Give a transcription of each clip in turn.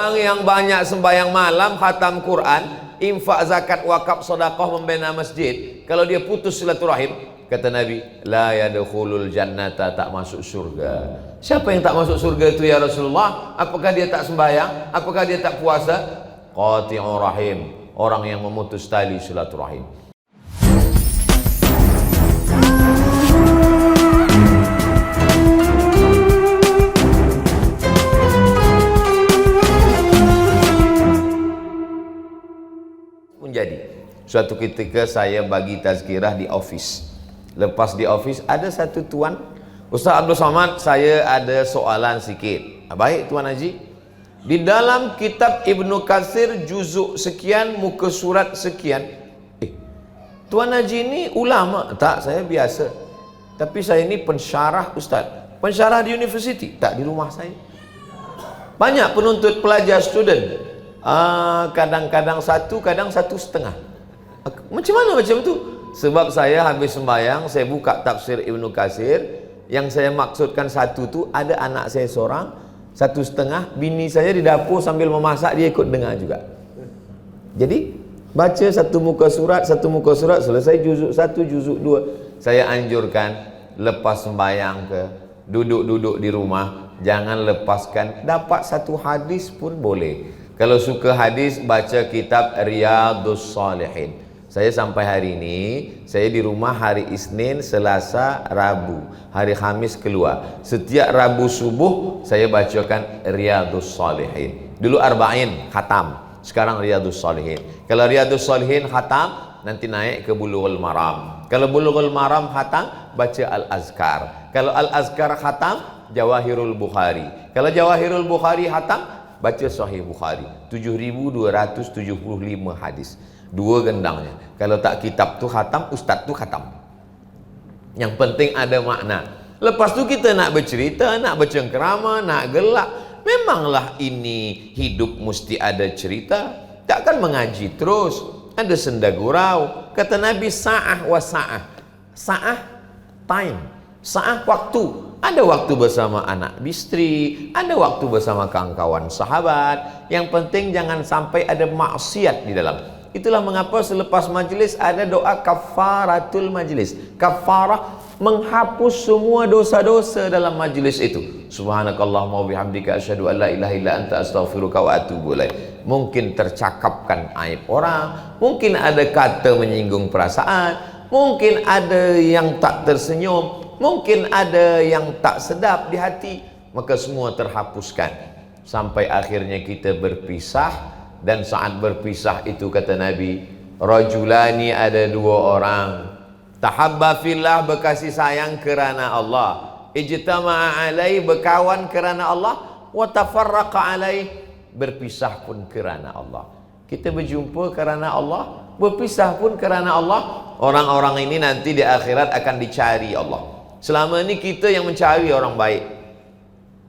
Orang yang banyak sembahyang malam, khatam Quran, infak, zakat, wakaf, sedekah, membina masjid, kalau dia putus silaturahim, kata Nabi, la yadkhulul jannata, tak masuk surga. Siapa yang tak masuk surga itu ya Rasulullah? Apakah dia tak sembahyang? Apakah dia tak puasa? Qati'ur rahim, orang yang memutus tali silaturahim. Menjadi suatu ketika saya bagi tazkirah di office. Lepas di office ada satu tuan, Ustaz Abdul Somad, saya ada soalan sikit. Baik Tuan Haji. Di dalam kitab Ibnu Katsir juzuk sekian, muka surat sekian. Tuan Haji ini ulama? Tak, saya biasa. Tapi saya ini pensyarah Ustaz. Pensyarah di university? Tak, di rumah saya. Banyak penuntut pelajar, student. Kadang-kadang satu, kadang 1,5. Macam mana macam tu? Sebab saya habis sembahyang, saya buka tafsir Ibnu Katsir. Yang saya maksudkan satu tu, ada anak saya seorang, 1,5. Bini saya di dapur sambil memasak, dia ikut dengar juga. Jadi baca satu muka surat, selesai juzuk 1, juzuk 2. Saya anjurkan lepas sembahyang ke, duduk-duduk di rumah, jangan lepaskan. Dapat satu hadis pun boleh. Kalau suka hadis, baca kitab Riyadhus Shalihin. Saya sampai hari ini, saya di rumah hari Isnin, Selasa, Rabu. Hari Khamis keluar. Setiap Rabu subuh, saya bacakan Riyadhus Shalihin. Dulu Arba'in, khatam. Sekarang Riyadhus Shalihin. Kalau Riyadhus Shalihin khatam, nanti naik ke Bulughul Maram. Kalau Bulughul Maram khatam, baca Al-Azkar. Kalau Al-Azkar khatam, Jawahirul Bukhari. Kalau Jawahirul Bukhari khatam, baca Sahih Bukhari. 7.275 hadis. 2 gendangnya. Kalau tak kitab tu khatam, ustaz tu khatam. Yang penting ada makna. Lepas tu kita nak bercerita, nak bercengkerama, nak gelak. Memanglah ini hidup mesti ada cerita. Takkan mengaji terus. Ada senda gurau. Kata Nabi, sa'ah wa sa'ah. Sa'ah, time. Sa'ah, waktu. Ada waktu bersama anak istri, ada waktu bersama kawan-kawan sahabat. Yang penting jangan sampai ada maksiat di dalam. Itulah mengapa selepas majlis ada doa kafaratul majlis. Kafarah, menghapus semua dosa-dosa dalam majlis itu. Subhanakallahumma wa bihamdika asyhadu an la ilaha illa anta astaghfiruka wa atubu ilaik. Mungkin tercakapkan aib orang, mungkin ada kata menyinggung perasaan, mungkin ada yang tak tersenyum, mungkin ada yang tak sedap di hati, maka semua terhapuskan sampai akhirnya kita berpisah. Dan saat berpisah itu kata Nabi, rajulani, ada 2 orang, tahabba fillah, berkasih sayang kerana Allah, ijtama'a alai, berkawan kerana Allah, wa tafarraqa alai, berpisah pun kerana Allah. Kita berjumpa kerana Allah, berpisah pun kerana Allah. Orang-orang ini nanti di akhirat akan dicari Allah. Selama ini kita yang mencari orang baik,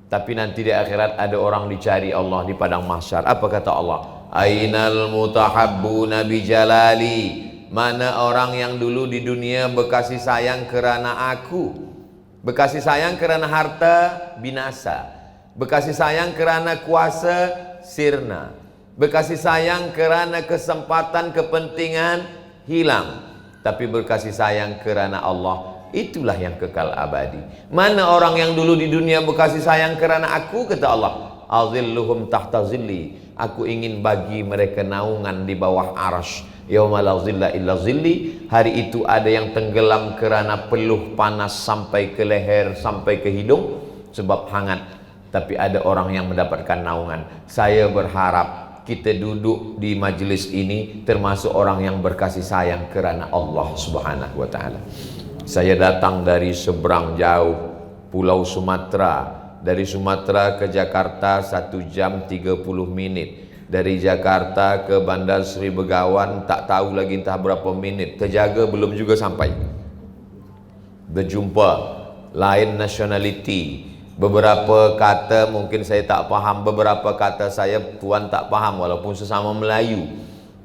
tapi nanti di akhirat ada orang dicari Allah di padang mahsyar. Apa kata Allah? Ainal mutahabbuna bijalali, mana orang yang dulu di dunia berkasih sayang kerana aku, berkasih sayang kerana harta, binasa, berkasih sayang kerana kuasa, sirna, berkasih sayang kerana kesempatan, kepentingan, hilang. Tapi berkasih sayang kerana Allah, itulah yang kekal abadi. Mana orang yang dulu di dunia berkasih sayang kerana aku, kata Allah, azilluhum tahta zilli, aku ingin bagi mereka naungan di bawah arasy. Yauma la zilla illa zilli, hari itu ada yang tenggelam kerana peluh panas sampai ke leher, sampai ke hidung sebab hangat, tapi ada orang yang mendapatkan naungan. Saya berharap kita duduk di majlis ini termasuk orang yang berkasih sayang kerana Allah Subhanahu wa taala. Saya datang dari seberang jauh, Pulau Sumatera. Dari Sumatera ke Jakarta 1 jam 30 menit. Dari Jakarta ke Bandar Sri Begawan tak tahu lagi entah berapa minit. Terjaga belum juga sampai. Berjumpa, lain nationality. Beberapa kata mungkin saya tak faham, beberapa kata saya tuan tak faham walaupun sesama Melayu.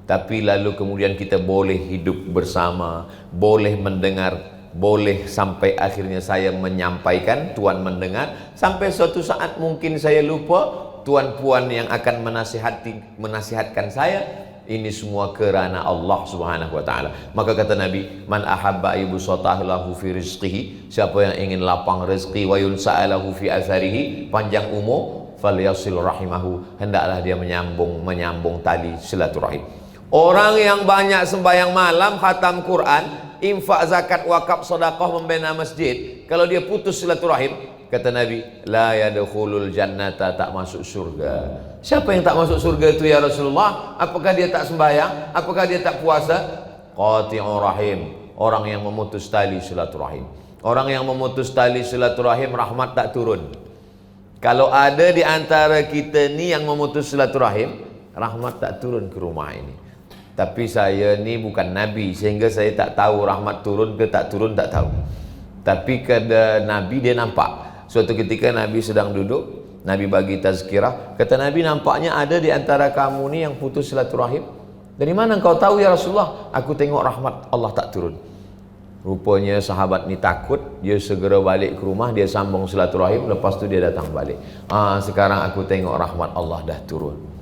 Tapi lalu kemudian kita boleh hidup bersama, boleh mendengar, boleh sampai akhirnya saya menyampaikan, tuan mendengar, sampai suatu saat mungkin saya lupa, tuan-puan yang akan menasihatkan saya, ini semua kerana Allah Subhanahu wa taala. Maka kata Nabi, man ahabba yubsatahu fi rizqihi, siapa yang ingin lapang rezeki, wa yunsa'alahu fi atharihi, panjang umur, falyasil rahimahu, hendaklah dia menyambung tali silaturahim. Orang yang banyak sembahyang malam, khatam Quran, infak, zakat, wakaf, sedekah, membina masjid, kalau dia putus silaturahim, kata Nabi, la yadkhulul jannata, tak masuk surga. Siapa yang tak masuk surga itu ya Rasulullah? Apakah dia tak sembahyang? Apakah dia tak puasa? Qati'ur rahim, orang yang memutus tali silaturahim. Orang yang memutus tali silaturahim, rahmat tak turun. Kalau ada di antara kita ni yang memutus silaturahim, rahmat tak turun ke rumah ini. Tapi saya ni bukan Nabi, sehingga saya tak tahu rahmat turun ke tak turun, tak tahu. Tapi kata Nabi, dia nampak. Suatu ketika Nabi sedang duduk, Nabi bagi tazkirah, kata Nabi, nampaknya ada di antara kamu ni yang putus silaturahim. Dari mana engkau tahu ya Rasulullah? Aku tengok rahmat Allah tak turun. Rupanya sahabat ni takut, dia segera balik ke rumah, dia sambung silaturahim, lepas tu dia datang balik. Sekarang aku tengok rahmat Allah dah turun.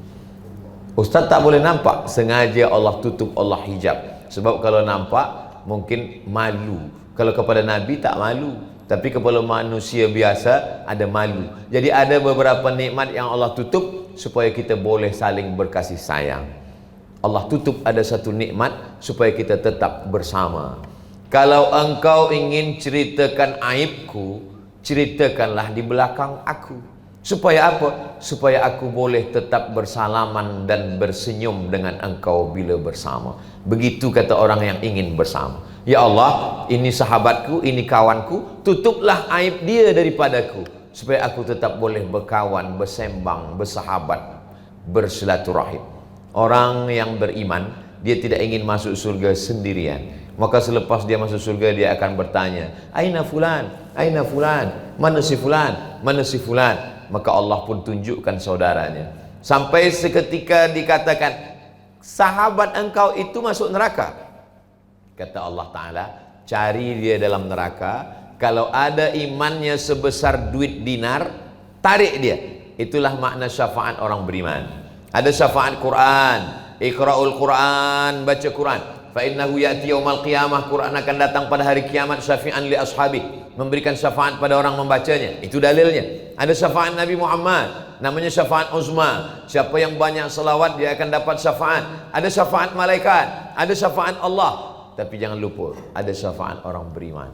Ustaz tak boleh nampak, sengaja Allah tutup, Allah hijab. Sebab kalau nampak mungkin malu. Kalau kepada Nabi tak malu, tapi kepada manusia biasa ada malu. Jadi ada beberapa nikmat yang Allah tutup supaya kita boleh saling berkasih sayang. Allah tutup ada satu nikmat supaya kita tetap bersama. Kalau engkau ingin ceritakan aibku, ceritakanlah di belakang aku. Supaya apa? Supaya aku boleh tetap bersalaman dan bersenyum dengan engkau bila bersama. Begitu kata orang yang ingin bersama. Ya Allah, ini sahabatku, ini kawanku, tutuplah aib dia daripadaku, supaya aku tetap boleh berkawan, bersembang, bersahabat, bersilaturahim. Orang yang beriman, dia tidak ingin masuk surga sendirian. Maka selepas dia masuk surga, dia akan bertanya, aina fulan, aina fulan, mana si fulan, mana si fulan. Maka Allah pun tunjukkan saudaranya. Sampai seketika dikatakan, sahabat engkau itu masuk neraka. Kata Allah Ta'ala, cari dia dalam neraka. Kalau ada imannya sebesar duit dinar, tarik dia. Itulah makna syafaat orang beriman. Ada syafaat Quran, iqra'ul Quran, baca Quran. Fa innahu ya'ti yaumal qiyamah, Quran akan datang pada hari kiamat, syafi'an li ashabi, memberikan syafaat pada orang membacanya. Itu dalilnya. Ada syafaat Nabi Muhammad, namanya syafaat uzma. Siapa yang banyak selawat, dia akan dapat syafaat. Ada syafaat malaikat, ada syafaat Allah. Tapi jangan lupa, ada syafaat orang beriman.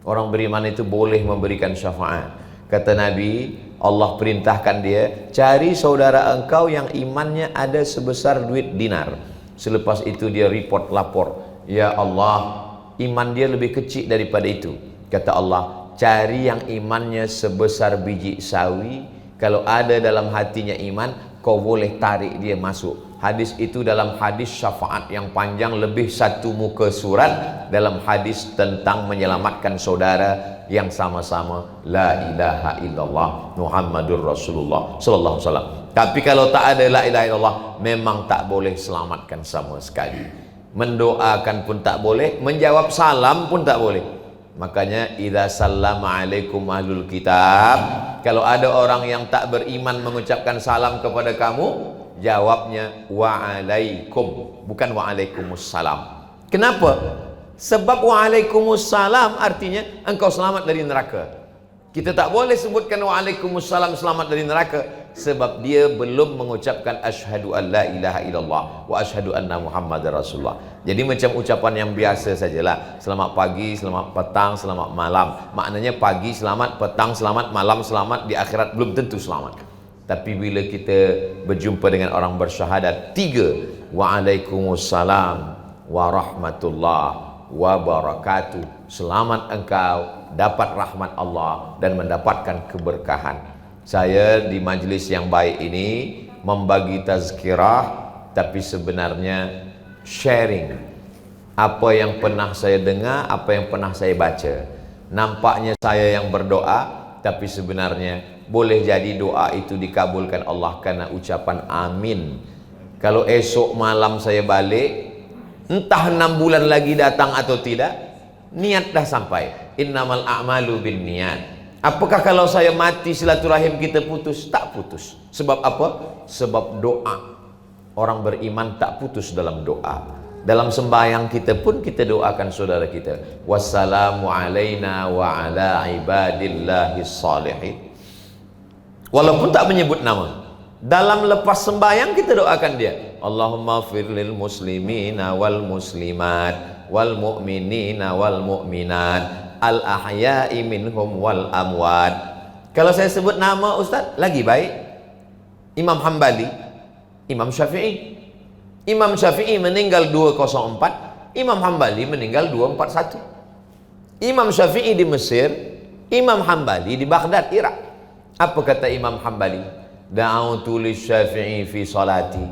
Orang beriman itu boleh memberikan syafaat. Kata Nabi, Allah perintahkan dia, cari saudara engkau yang imannya ada sebesar duit dinar. Selepas itu dia report, lapor, ya Allah, iman dia lebih kecil daripada itu. Kata Allah, cari yang imannya sebesar biji sawi. Kalau ada dalam hatinya iman, kau boleh tarik dia masuk. Hadis itu dalam hadis syafaat yang panjang, lebih satu muka surat, dalam hadis tentang menyelamatkan saudara yang sama-sama la ilaha illallah Muhammadur Rasulullah sallallahu alaihi wasallam. Tapi kalau tak ada la ilaha illallah, memang tak boleh selamatkan sama sekali. Mendoakan pun tak boleh, menjawab salam pun tak boleh. Makanya idza sallama alaikum ahlul kitab, kalau ada orang yang tak beriman mengucapkan salam kepada kamu, jawabnya wa'alaikum, bukan wa'alaikumussalam. Kenapa? Sebab wa'alaikumussalam artinya engkau selamat dari neraka. Kita tak boleh sebutkan wa'alaikumussalam selamat dari neraka, sebab dia belum mengucapkan asyhadu an la ilaha illallah wa asyhadu anna muhammadar rasulullah. Jadi macam ucapan yang biasa sajalah. Selamat pagi, selamat petang, selamat malam. Maknanya pagi selamat, petang selamat, malam selamat, di akhirat belum tentu selamat. Tapi bila kita berjumpa dengan orang bersyahadat, tiga, wa'alaikumussalam warahmatullah wabarakatuh, selamat engkau dapat rahmat Allah dan mendapatkan keberkahan. Saya di majlis yang baik ini membagi tazkirah, tapi sebenarnya sharing apa yang pernah saya dengar, apa yang pernah saya baca. Nampaknya saya yang berdoa, tapi sebenarnya boleh jadi doa itu dikabulkan Allah karena ucapan amin. Kalau esok malam saya balik, entah 6 bulan lagi datang atau tidak, niat dah sampai. Innamal a'malu bin niat. Apakah kalau saya mati silaturahim kita putus? Tak putus. Sebab apa? Sebab doa. Orang beriman tak putus dalam doa. Dalam sembahyang kita pun kita doakan saudara kita. Wassalamu alaina wa ala ibadillahi salihin. Walaupun tak menyebut nama. Dalam lepas sembahyang kita doakan dia. Allahumma firlil muslimina wal muslimat wal mu'minina wal mu'minat al ahya'i minhum wal amwat. Kalau saya sebut nama Ustaz lagi baik. Imam Hambali, Imam Syafi'i. Imam Syafi'i meninggal 204, Imam Hambali meninggal 241. Imam Syafi'i di Mesir, Imam Hambali di Baghdad, Irak. Apa kata Imam Hambali? Da'autu li Syafi'i fi salati.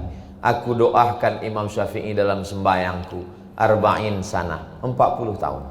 Aku doakan Imam Syafi'i dalam sembahyangku 40 sana, 40 tahun.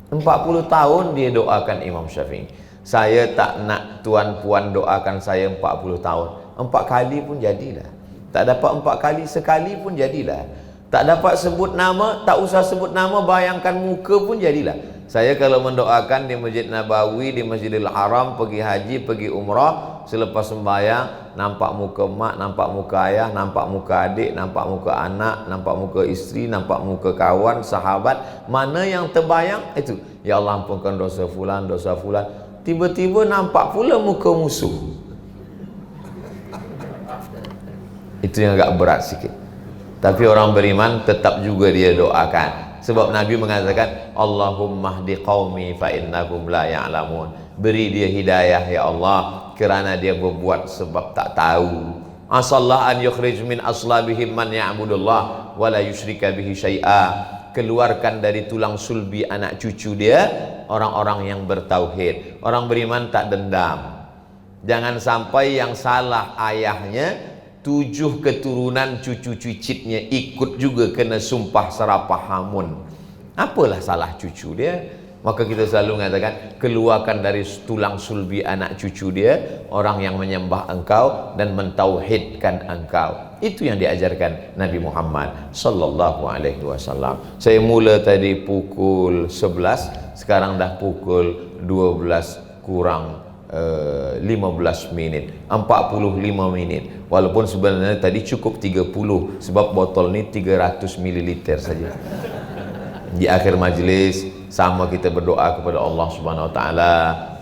40 tahun dia doakan Imam Syafi'i. Saya tak nak tuan puan doakan saya 40 tahun. 4 kali pun jadilah. Tak dapat 4 kali, sekali pun jadilah. Tak dapat sebut nama, tak usah sebut nama, bayangkan muka pun jadilah. Saya kalau mendoakan di Masjid Nabawi, di Masjidil Haram, pergi haji, pergi umrah, selepas sembahyang, nampak muka mak, nampak muka ayah, nampak muka adik, nampak muka anak, nampak muka isteri, nampak muka kawan, sahabat, mana yang terbayang, itu. Ya Allah ampunkan dosa fulan, dosa fulan. Tiba-tiba nampak pula muka musuh. Itu yang agak berat sikit. Tapi orang beriman tetap juga dia doakan. Sebab Nabi mengatakan, Allahumma hdi qaumi fa innahum la ya'lamun. Beri dia hidayah ya Allah, kerana dia berbuat sebab tak tahu. Asallah an yukhrij min aslabihim man ya'budullah wa la yusyrika bihi syai'a. Keluarkan dari tulang sulbi anak cucu dia orang-orang yang bertauhid. Orang beriman tak dendam. Jangan sampai yang salah ayahnya 7 keturunan cucu cicitnya ikut juga kena sumpah serapah hamun. Apalah salah cucu dia? Maka kita selalu mengatakan, keluarkan dari tulang sulbi anak cucu dia orang yang menyembah engkau dan mentauhidkan engkau. Itu yang diajarkan Nabi Muhammad sallallahu alaihi wasallam. Saya mula tadi pukul 11, sekarang dah pukul 12 kurang 15 minit, 45 minit. Walaupun sebenarnya tadi cukup 30, sebab botol ni 300 ml saja. Di akhir majlis sama kita berdoa kepada Allah Subhanahu wa taala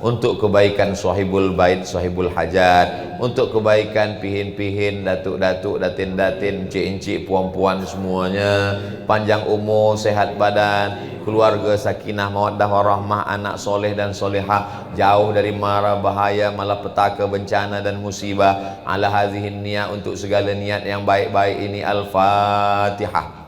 untuk kebaikan sahibul bait, sahibul hajat, untuk kebaikan pihin-pihin, datuk-datuk, datin-datin, encik-encik, puan-puan semuanya, panjang umur, sehat badan, keluarga sakinah mawaddah warahmah, anak soleh dan solehah, jauh dari mara bahaya, malapetaka, bencana dan musibah. Ala hadhihi niyat, untuk segala niat yang baik-baik ini. Al-Fatihah.